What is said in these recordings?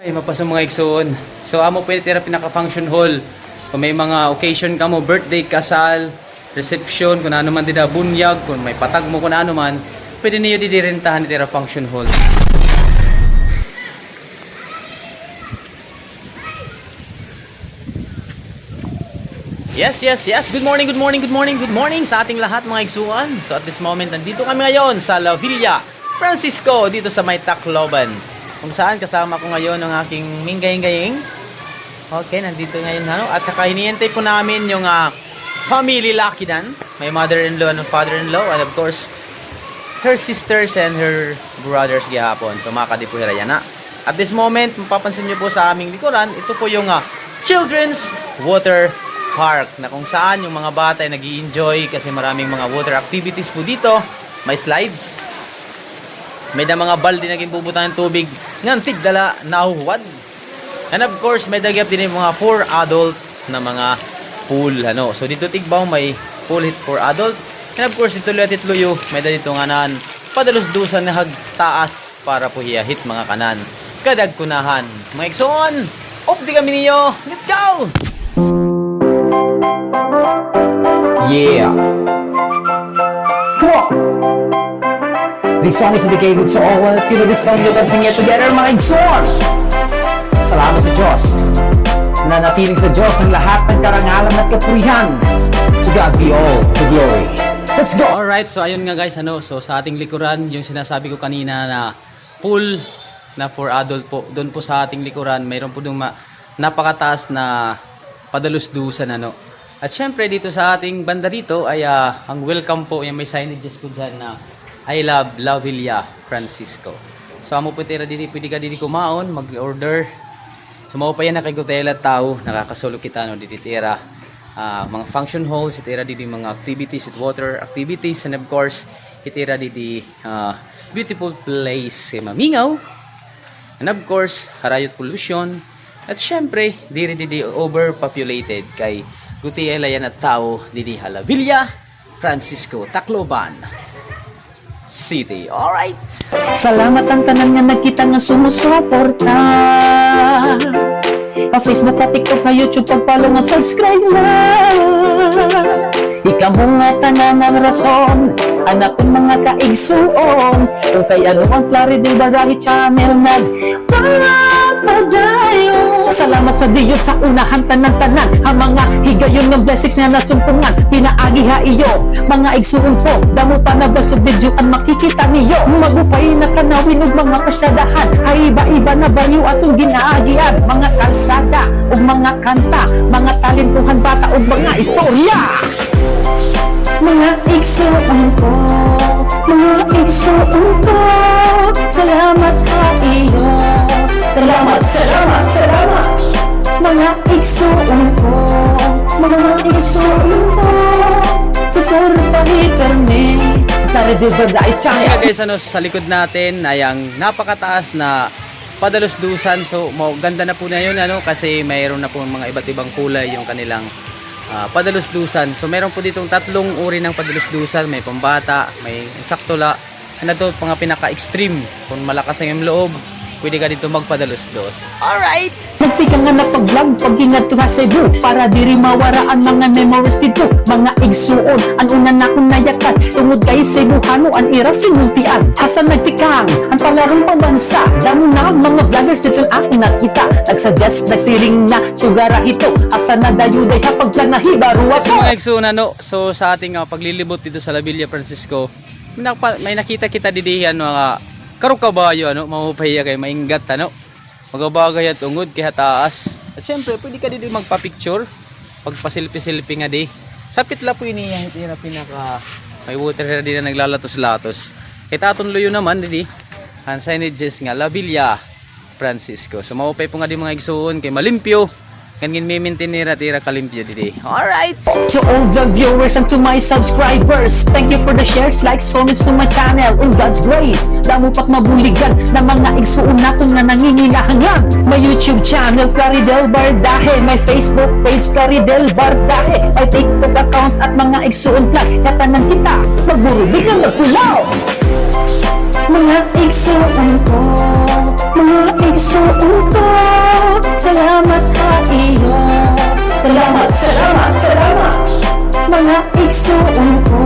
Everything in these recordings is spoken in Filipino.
Ay, mapasong mga igsoon. So, amo pwede tira pinaka-function hall. Kung may mga occasion ka mo, birthday, kasal, reception, kung ano man dida, bunyag, kung may patag mo, kung ano man, pwede niyo didirentahan tira function hall. Yes. Good morning sa ating lahat mga igsuan. So, at this moment, nandito kami ngayon sa La Villa Francisco, dito sa May Tacloban. Kung saan kasama ko ngayon ang aking minggay-gaying. Okay, nandito ngayon at saka hinihintay po namin yung family Lakidan. My mother-in-law and father-in-law, and of course her sisters and her brothers gihapon. So makadipuhira yan na. At this moment, mapapansin nyo po sa aming likuran, ito po yung Children's Water Park, na kung saan yung mga bata ay nag-i-enjoy kasi maraming mga water activities po dito. May slides, may na mga balde naging bubutan ng tubig ngantig dala nahuhuwad. And of course, may dagyap din yung mga for adult na mga pool. So dito tigbaw may pool hit for adult. And of course, dito liat itluyo, may dito nga naan padalos-dusan na hagtaas para po hiyahit mga kanan. Kadag kunahan. Mga ikson, off di kami niyo. Let's go! Yeah! Come on! This song is dedicated to all. If you know this song, you can sing it together, mga igsoon! Salamat sa Diyos. Nanatiling sa Diyos ang lahat ng karangalan at kapurihan. To God be all the glory. Let's go! Alright, so ayun nga guys, so sa ating likuran, yung sinasabi ko kanina na pool na for adult po, doon po sa ating likuran, mayroon po doon napakataas na padalos-dusan At syempre dito sa ating banda dito ay ang welcome po, yung may signages po dyan na I love La Villa Francisco. So amo po tira dito, pwede ka dito kumaon, mag-order. So mao pa yan na kay Gutela tao, nakakasolo kita dito tira. Mga function halls, itira dito mga activities, water activities, and of course, itira dito beautiful place, mamingaw. And of course, harayot pollution. At syempre, diri overpopulated kay Gutela yan at tao dito La Villa Francisco, Tacloban City. Alright. Salamat ang tanan nga nagkita nga sumusuporta. Pa-Facebook, pa-TikTok, ka YouTube, pag-follow nga subscribe na. Ikaw mo nga tanan ng rason, anak kong mga kaigsuon. Kung kay ano ang Claridel Bagahe Channel nagpapadayo. Salamat sa Diyos sa unahan tanan-tanan, ang mga higayon ng blessings nga nasumpungan. Pinaagi ha iyo, mga igsuon po, damo pa na basog video ang makikita niyo. Magupay na tanawin og mga pasyadahan, ay iba-iba na bayo atong ginaagian. Mga kalsada ug mga kanta, mga talentuhan bata ug mga istorya. Mga igsuon ko, mga igsuon ko, salamat ha iyo. Salamat. Mga igsuon ko, mga igsuon ko, suportahin kami. Claridel Bagahe Channel. Guys, sa likod natin ay ang napakataas na padalos-dusan. So ganda na po na yun kasi mayroon na po mga iba't ibang kulay yung kanilang padalos-dusan. So meron po ditong tatlong uri ng padalos-dusan. May pambata, may saktula, ito mga pinaka-extreme. Kung malakas ang loob, pwede ka dito magpadalos-dos. Alright! Nagti ka nga napag-vlog, pag-ingat ka sa Cebu, para diri mawaraan mga memories dito. Mga igsuon, ang una na kong nayakan, tungod kay Cebuhano, ang ira sinultian. Hasan nagtikang, ang palarong pambansa, damo na mga vloggers dito ang nakita. Nagsuggest, nagsiring na, sugara ito, asa na dayuday hapag lang nahibaru So ako. mga igsuon, so sa ating paglilibot dito sa La Villa Francisco, may nakita kita didihan mga karo kabayo mahupahiya kay mainggat magabagay at ungod kay taas. At syempre pwede ka dito magpa-picture, pagpasilpi-silpi nga di. Sapit la po ini yung pinaka may water din na naglalatos-latos. Kay taton luyo naman di ang signages nga La Villa Francisco. So mahupay po nga di mga igsuon kay malimpyo. Kangin mi-maintain tira kalimpyo didi. Alright! To all the viewers and to my subscribers, thank you for the shares, likes, comments to my channel. In God's grace, damo pat mabuligan na mga igsuon naton nga nangingilahangan. My YouTube channel, Claridel Bagahe. My Facebook page, Claridel Bagahe. My TikTok account at mga igsuon vlog. Katanan kita, magburubigan, magpulaw. Mga igsuon ko, mga igsuon ko. Salamat ha iyo. Salamat, salamat, salamat. Mga igsuon ko,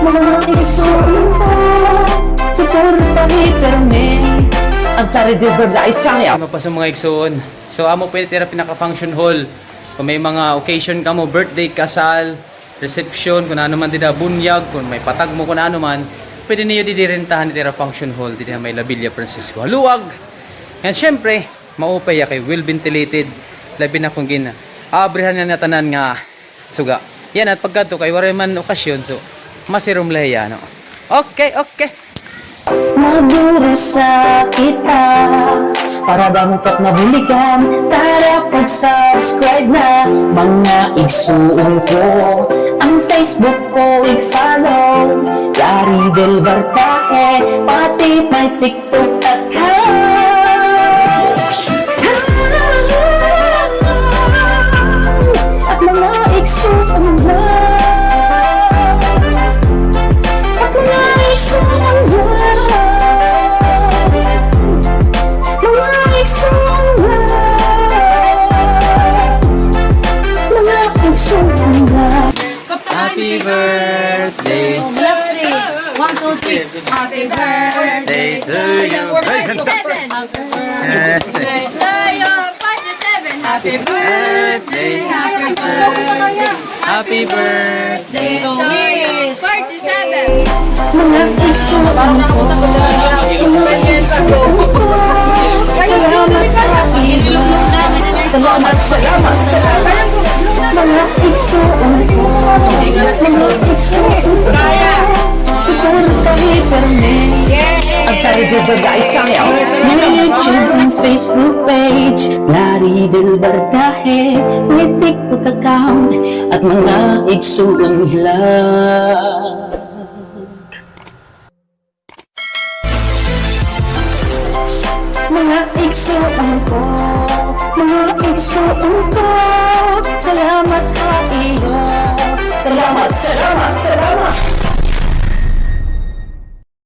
mga igsuon ko. Suportahi perme ang Tari de Verdad channel. Ano pa sa mga igsoon? So amo pwede tira pinaka-function hall. Kung may mga occasion ka mo, birthday, kasal, reception, kung ano man dida bunyag, kung may patag mo kung ano man, pwede niyo didirentahan tira function hall dito may La Villa Francisco. Haluwag. And syempre, maupay kay well ventilated. Labi na kung gina. Abrihan na tanan nga suga. Yan at pagkadto kay wala man okasyon so masirom lahiya no. Okay, okay. Maduro sa kita para daw pat mabuligan. Tara pag-subscribe na mga igsuon ko. Ang Facebook ko i-follow Larry Del Bartaje. Pati may TikTok account. At mga igsuon na. At mga igsuon na. Happy birthday. One, two, three. Happy birthday to you. Happy birthday to you. 47. Happy birthday. Happy birthday. Happy birthday. To you. 47. Mga igsuon ko, mga igsuon ko. Salamat sa iyo. Salamat, salamat, salamat. Mga igsuon ko, mga igsuon ko. Suportahi perme ang Tari de Verdad channel. Mga YouTube and Facebook page Larry Del Bartaje. May TikTok account at mga igsuon vlog. Mga igsuon ko, mga igsuon ko.